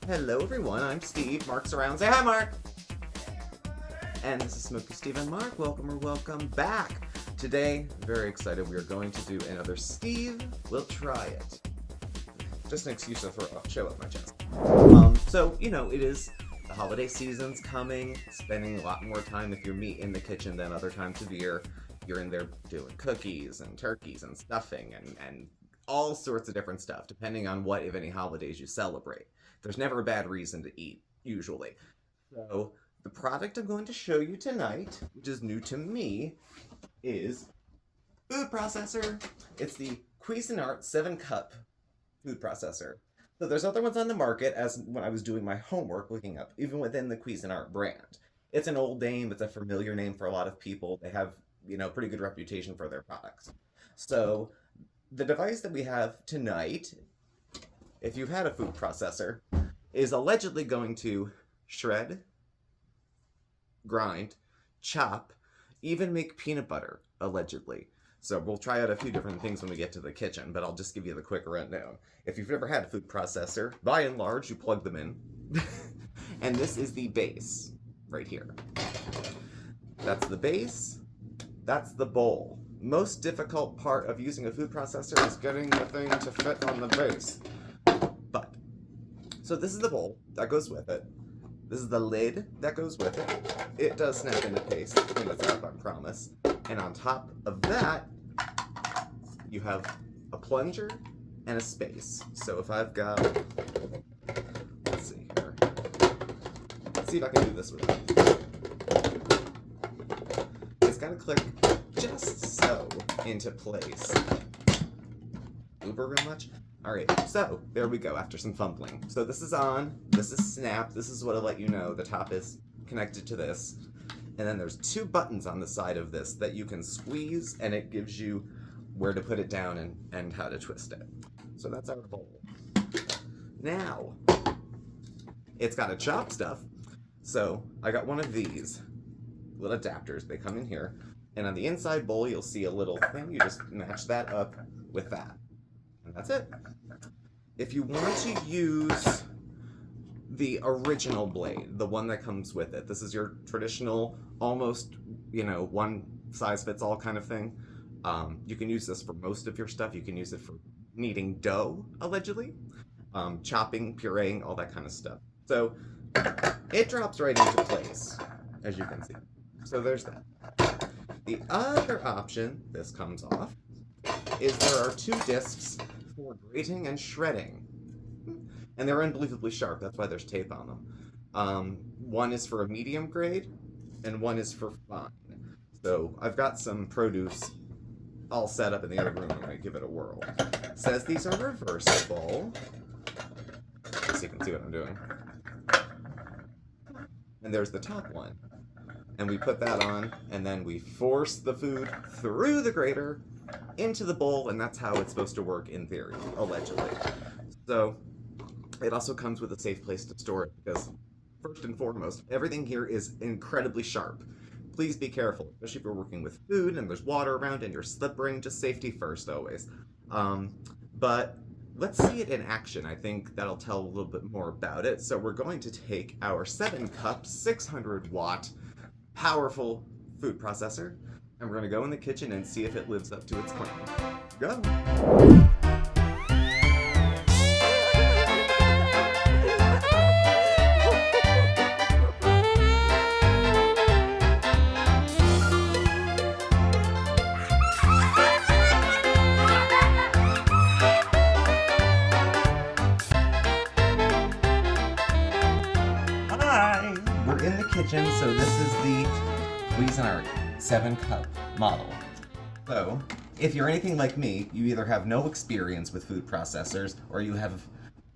Hello everyone, I'm Steve. Marc's around. Say hi, Marc! And this is Smokeysteveandmarc. Welcome or welcome back. Today, very excited, we are going to do another Steve Will Try It. Just an excuse to show up my chest. So, you know, it is the holiday season's coming, spending a lot more time if you're me in the kitchen than other times of year. You're in there doing cookies and turkeys and stuffing and all sorts of different stuff, depending on what, if any, holidays you celebrate. There's never a bad reason to eat, usually. So, the product I'm going to show you tonight, which is new to me, is food processor. It's the Cuisinart 7-cup food processor. So there's other ones on the market, as when I was doing my homework, looking up, even within the Cuisinart brand. It's an old name, it's a familiar name for a lot of people. They have, you know, pretty good reputation for their products. So, the device that we have tonight, if you've had a food processor, is allegedly going to shred, grind, chop, even make peanut butter, allegedly. So we'll try out a few different things when we get to the kitchen, but I'll just give you the quick rundown. If you've ever had a food processor, by and large, you plug them in. And this is the base, right here. That's the base, that's the bowl. Most difficult part of using a food processor is getting the thing to fit on the base. So this is the bowl that goes with it. This is the lid that goes with it. It does snap into place when it's up, I promise. And on top of that, you have a plunger and a space. So if I've got, let's see here. Let's see if I can do this with it. It's got to click just so into place. Uber real much? Alright, so there we go after some fumbling. So this is on, this is snap, this is what'll let you know the top is connected to this. And then there's two buttons on the side of this that you can squeeze, and it gives you where to put it down and how to twist it. So that's our bowl. Now, it's got a chop stuff. So I got one of these little adapters. They come in here. And on the inside bowl, you'll see a little thing. You just match that up with that. And that's it. If you want to use the original blade, the one that comes with it, this is your traditional, almost, you know, one size fits all kind of thing. You can use this for most of your stuff. You can use it for kneading dough, allegedly, chopping, pureeing, all that kind of stuff. So it drops right into place, as you can see. So there's that. The other option, this comes off, is there are two discs for grating and shredding. And they're unbelievably sharp, that's why there's tape on them. One is for a medium grade, and one is for fine. So I've got some produce all set up in the other room. I'm going to give it a whirl. It says these are reversible. So you can see what I'm doing. And there's the top one. And we put that on, and then we force the food through the grater into the bowl, and that's how it's supposed to work in theory, allegedly. So it also comes with a safe place to store it, because first and foremost, everything here is incredibly sharp. Please be careful, especially if you're working with food and there's water around and you're slippering. Just safety first, always. But let's see it in action. I think that'll tell a little bit more about it. So we're going to take our 7-cup, 600-watt, powerful food processor, and we're going to go in the kitchen and see if it lives up to its claim. Go! Hi! We're in the kitchen, so this is the Cuisinart 7-cup model. So, if you're anything like me, you either have no experience with food processors or you have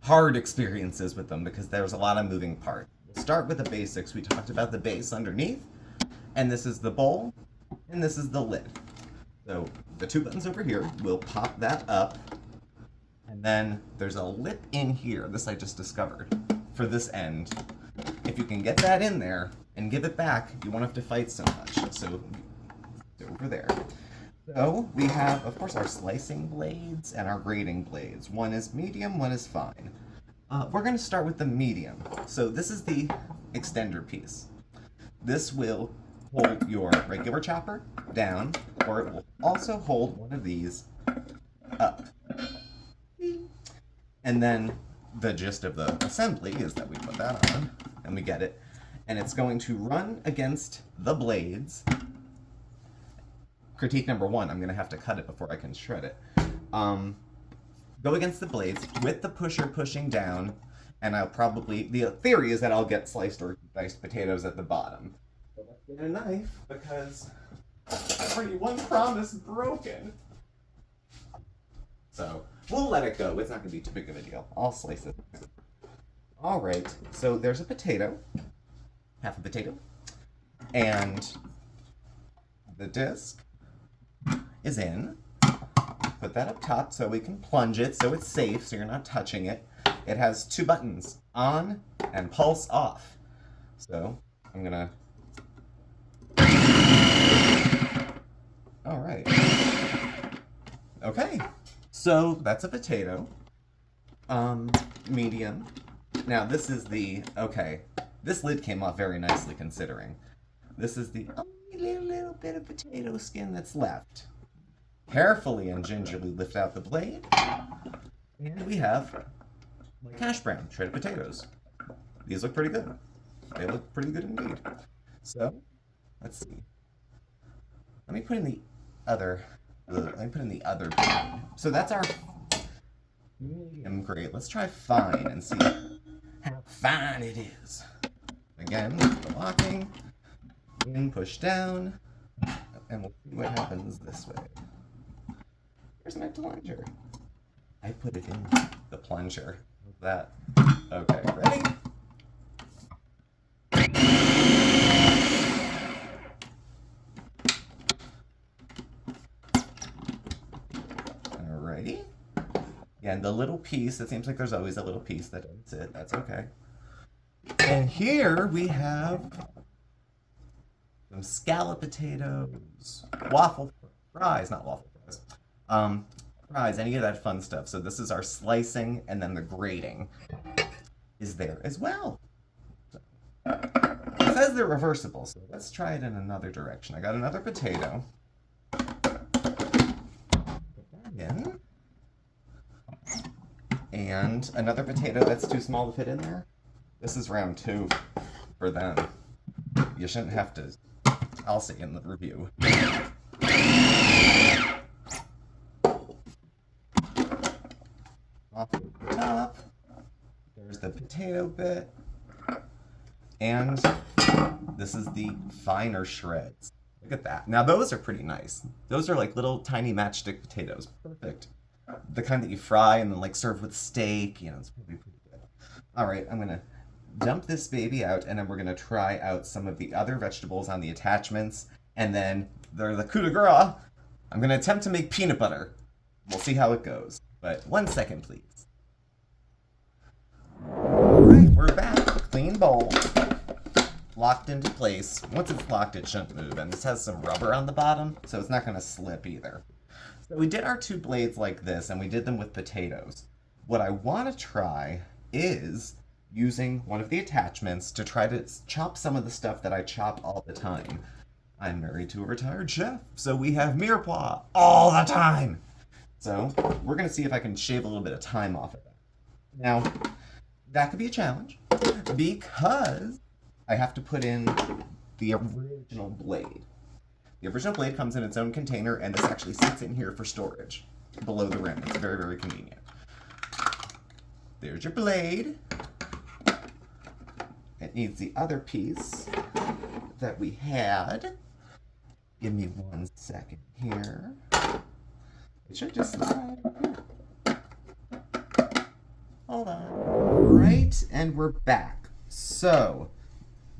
hard experiences with them because there's a lot of moving parts. We'll start with the basics. We talked about the base underneath, and this is the bowl, and this is the lid. So the two buttons over here, we'll pop that up, and then there's a lip in here, this I just discovered, for this end. If you can get that in there and give it back, you won't have to fight so much. So over there. So we have, of course, our slicing blades and our grating blades. One is medium, one is fine. We're going to start with the medium. So this is the extender piece. This will hold your regular chopper down, or it will also hold one of these up. And then the gist of the assembly is that we put that on, and we get it. And it's going to run against the blades. Critique number one, I'm going to have to cut it before I can shred it. Go against the blades with the pusher pushing down, and I'll probably, the theory is that I'll get sliced or diced potatoes at the bottom. But let's get a knife, because already one promise broken. So, we'll let it go. It's not going to be too big of a deal. I'll slice it. Alright, so there's a potato. Half a potato. And the disc is in. Put that up top so we can plunge it so it's safe, so you're not touching it. It has two buttons, on and pulse off. So I'm gonna... Alright. Okay, so that's a potato. Medium. Now this is the, okay, this lid came off very nicely considering. This is the only little bit of potato skin that's left. Carefully and gingerly lift out the blade, and we have hash brown shredded potatoes. These look pretty good. They look pretty good indeed. So, let's see. Let me put in the other. So that's our medium grade. Let's try fine and see how fine it is. Again, the locking, in, push down, and we'll see what happens this way. Where's my plunger? I put it in the plunger. That. Okay, ready? Alrighty. Yeah, and the little piece, it seems like there's always a little piece that doesn't sit. That's okay. And here we have some scallop potatoes, waffle fries, not waffle fries. Fries, any of that fun stuff. So this is our slicing, and then the grating is there as well. So, it says they're reversible, so let's try it in another direction. I got another potato. Put that in. And another potato that's too small to fit in there. This is round 2 for them. You shouldn't have to. I'll see in the review. Off the top, there's the potato bit, and this is the finer shreds. Look at that. Now those are pretty nice. Those are like little tiny matchstick potatoes. Perfect. The kind that you fry and then like serve with steak. You know, it's probably pretty good. All right, I'm gonna dump this baby out, and then we're gonna try out some of the other vegetables on the attachments, and then they're the coup de grace. I'm gonna attempt to make peanut butter. We'll see how it goes. But 1 second, please. Alright, we're back. Clean bowl. Locked into place. Once it's locked, it shouldn't move. And this has some rubber on the bottom, so it's not going to slip either. So we did our 2 blades like this, and we did them with potatoes. What I want to try is using one of the attachments to try to chop some of the stuff that I chop all the time. I'm married to a retired chef, so we have mirepoix all the time. So we're going to see if I can shave a little bit of time off of that. Now, that could be a challenge because I have to put in the original blade. The original blade comes in its own container, and this actually sits in here for storage below the rim. It's very, very convenient. There's your blade. It needs the other piece that we had. Give me 1 second here. It should just slide. Hold on. Right, and we're back. So,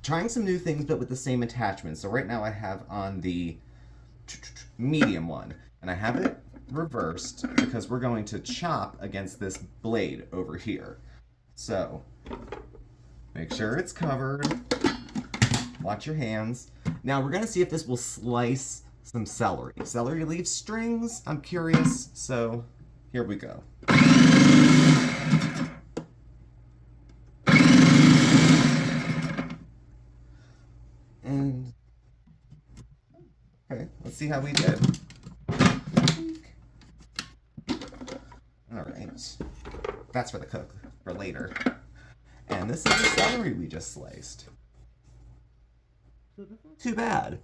trying some new things, but with the same attachment. So right now I have on the medium one, and I have it reversed because we're going to chop against this blade over here. So, make sure it's covered. Watch your hands. Now we're gonna see if this will slice some celery. Celery leaves strings. I'm curious, so here we go. And okay, let's see how we did. All right, that's for the cook for later. And this is the celery we just sliced. Too bad.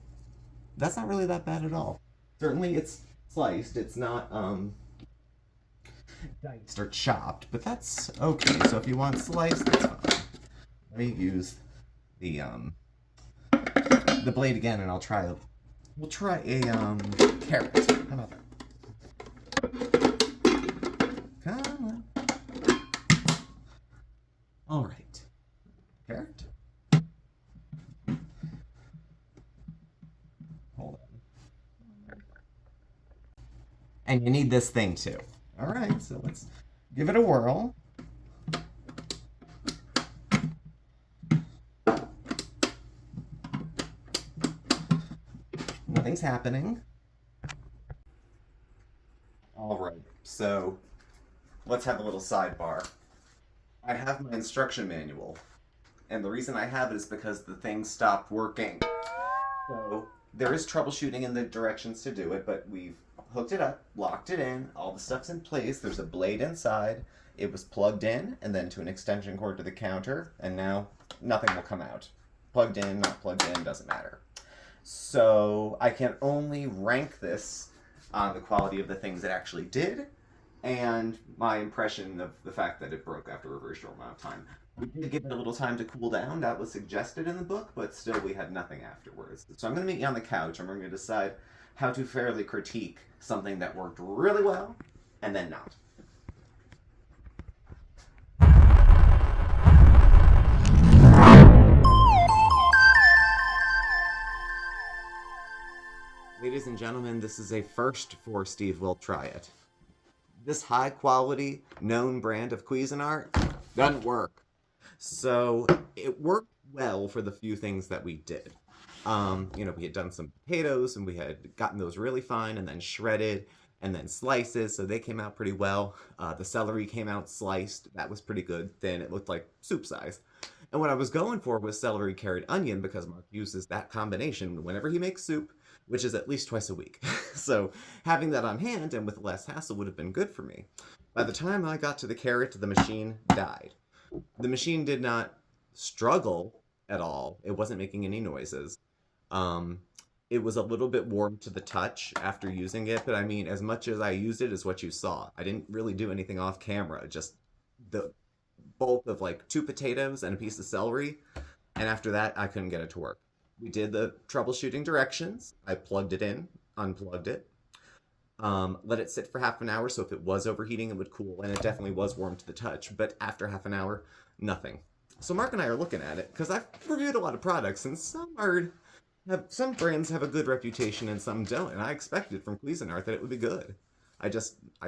That's not really that bad at all. Certainly it's sliced. It's not diced or chopped, but that's okay. So if you want sliced, that's fine. Let me use the blade again, and we'll try a carrot. How about that? Come on. All right. Carrot. Hold on. And you need this thing too. All right, so let's give it a whirl. Nothing's happening. All right, so let's have a little sidebar. I have my instruction manual, and the reason I have it is because the thing stopped working. So there is troubleshooting in the directions to do it, but we've hooked it up, locked it in, all the stuff's in place, there's a blade inside, it was plugged in, and then to an extension cord to the counter, and now nothing will come out. Plugged in, not plugged in, doesn't matter. So I can only rank this on the quality of the things it actually did, and my impression of the fact that it broke after a very short amount of time. We did give it a little time to cool down, that was suggested in the book, but still we had nothing afterwards. So I'm going to meet you on the couch, and we're going to decide how to fairly critique something that worked really well, and then not. Ladies and gentlemen, this is a first for Steve Will Try It. This high quality, known brand of Cuisinart doesn't work. So it worked well for the few things that we did. We had done some potatoes and we had gotten those really fine and then shredded and then slices, so they came out pretty well. The celery came out sliced, that was pretty good, thin, it looked like soup size. And what I was going for was celery, carrot, onion, because Mark uses that combination whenever he makes soup, which is at least twice a week. So having that on hand and with less hassle would have been good for me. By the time I got to the carrot, the machine died. The machine did not struggle at all. It wasn't making any noises. It was a little bit warm to the touch after using it, but I mean, as much as I used it is what you saw. I didn't really do anything off camera, just the bulk of like 2 potatoes and a piece of celery, and after that, I couldn't get it to work. We did the troubleshooting directions. I plugged it in, unplugged it, let it sit for half an hour, so if it was overheating, it would cool, and it definitely was warm to the touch, but after half an hour, nothing. So Mark and I are looking at it, because I've reviewed a lot of products, and some brands have a good reputation and some don't, and I expected from Cuisinart that it would be good. I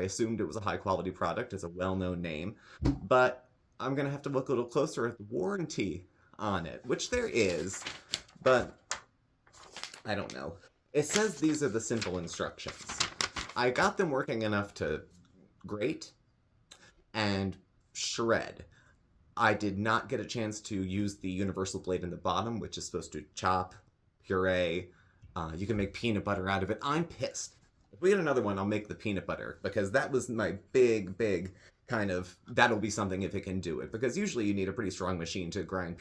assumed it was a high-quality product, it's a well-known name, but I'm going to have to look a little closer at the warranty on it, which there is, but I don't know. It says these are the simple instructions. I got them working enough to grate and shred. I did not get a chance to use the universal blade in the bottom, which is supposed to chop, puree. You can make peanut butter out of it. I'm pissed. If we get another one, I'll make the peanut butter, because that was my big kind of, that'll be something if it can do it, because usually you need a pretty strong machine to grind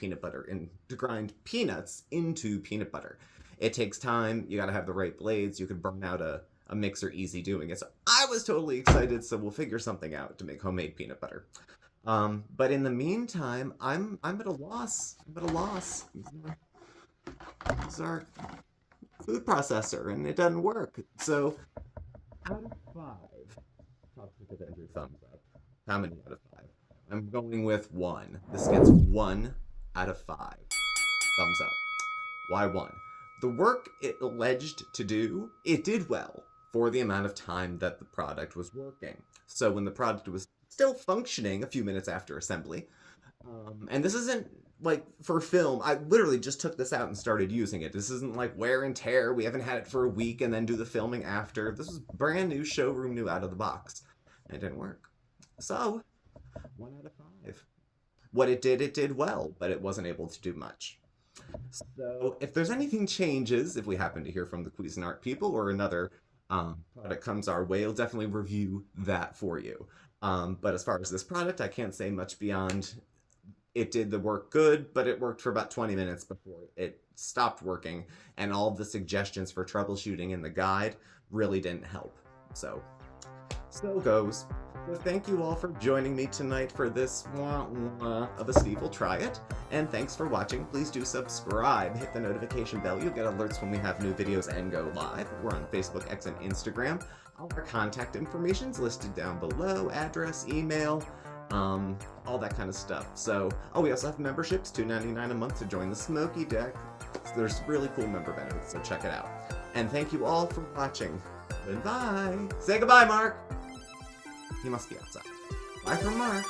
peanuts into peanut butter. It takes time, you gotta have the right blades, you could burn out a mixer easy doing it. So I was totally excited, so we'll figure something out to make homemade peanut butter. But in the meantime, I'm at a loss. This is our food processor, and it doesn't work. So out of 5, give Andrew thumbs up. How many out of 5? I'm going with 1. This gets 1 out of 5. Thumbs up. Why 1? The work it alleged to do, it did well for the amount of time that the product was working. So when the product was still functioning a few minutes after assembly, and this isn't like for film, I literally just took this out and started using it. This isn't like wear and tear. We haven't had it for a week and then do the filming after. This was brand new, showroom new, out of the box. And it didn't work. So, 1 out of 5. What it did well, but it wasn't able to do much. So, if there's anything changes, if we happen to hear from the Cuisinart people or another product comes our way, I'll definitely review that for you. But as far as this product, I can't say much beyond it did the work good, but it worked for about 20 minutes before it stopped working, and all of the suggestions for troubleshooting in the guide really didn't help. So goes. So thank you all for joining me tonight for this of a Steve Will Try It, and thanks for watching. Please do subscribe, hit the notification bell. You'll get alerts when we have new videos and go live. We're on Facebook, X, and Instagram. All our contact information is listed down below, address, email, all that kind of stuff. So, we also have memberships, $2.99 a month to join the Smokey Deck. So there's really cool member benefits, so check it out. And thank you all for watching. Goodbye. Say goodbye, Mark. He must be outside. Bye from Mark.